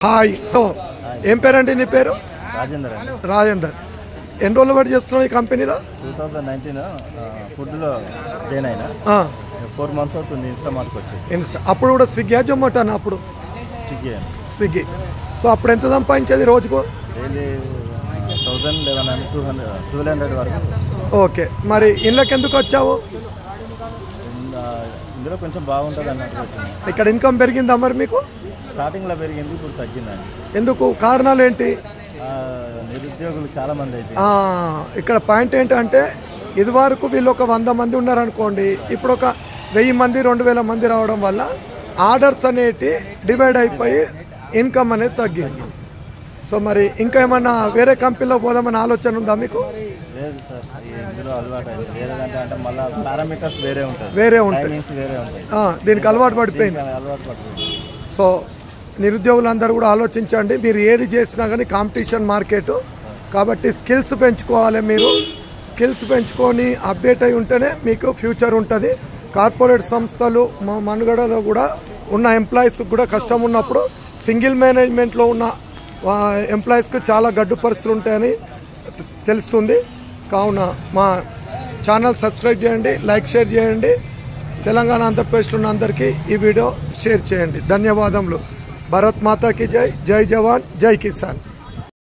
Hi ఏం పేరండి నీ పేరు? రాజేందర్. రాజేందర్. ఎన్ని రోజులు బట్టి చేస్తున్నావు ఈ కంపెనీలో? 2019 ఫుడ్లో జాయిన్ అయినా 4 months అవుతుంది. ఇన్స్టామార్ట్కి వచ్చేసి. అప్పుడు కూడా స్విగ్గీ జొమాటోనా? అప్పుడు స్విగ్గీ. సో అప్పుడు ఎంత సంపాదించేది రోజుకు? డైలీ 1200 వరకు. ఓకే, మరి ఇళ్ళకి ఎందుకు వచ్చావు? ఇందులో కొంచెం బాగుంటుంది అన్నట్టు. ఇక్కడ ఇన్కమ్ పెరిగిందా మరి మీకు? స్టార్టింగ్లో పెరిగింది, ఇప్పుడు తగ్గిందండి. ఎందుకు? కారణాలు ఏంటి? నిరుద్యోగులు చాలా మంది అయితే. ఇక్కడ పాయింట్ ఏంటంటే ఇదివరకు వీళ్ళు ఒక 100 మంది ఉన్నారనుకోండి, ఇప్పుడు ఒక 1000 మంది 2000 మంది రావడం వల్ల ఆర్డర్స్ అనేటి డివైడ్ అయిపోయి ఇన్కమ్ అనేది తగ్గింది. సో మరి ఇంకా ఏమన్నా వేరే కంపెనీలో పోదామని ఆలోచన ఉందా మీకు? లేదు సార్, ఇందులో అలవాటు అయింది. వేరేదంటే అంటే మళ్ళీ పారామీటర్స్ వేరే ఉంటాయి. దీనికి అలవాటు పడిపోయింది. సో నిరుద్యోగులందరూ కూడా ఆలోచించండి. మీరు ఏది చేసినా కానీ కాంపిటీషన్ మార్కెట్ కాబట్టి స్కిల్స్ పెంచుకోవాలి. మీరు స్కిల్స్ పెంచుకొని అప్డేట్ అయి ఉంటేనే మీకు ఫ్యూచర్ ఉంటుంది. కార్పొరేట్ సంస్థలు మనుగడలో కూడా ఉన్న ఎంప్లాయీస్కి కూడా కష్టం ఉన్నప్పుడు సింగిల్ మేనేజ్మెంట్లో ఉన్న ఎంప్లాయీస్కి చాలా గడ్డు పరిస్థితులు ఉంటాయని తెలుస్తుంది. కావున మా ఛానల్ సబ్స్క్రైబ్ చేయండి, లైక్ షేర్ చేయండి. తెలంగాణ ఆంధ్రప్రదేశ్లో ఉన్న అందరికీ ఈ వీడియో షేర్ చేయండి. ధన్యవాదములు. భారత్ మాతాకి జై. జై జవాన్, జై కిసాన్.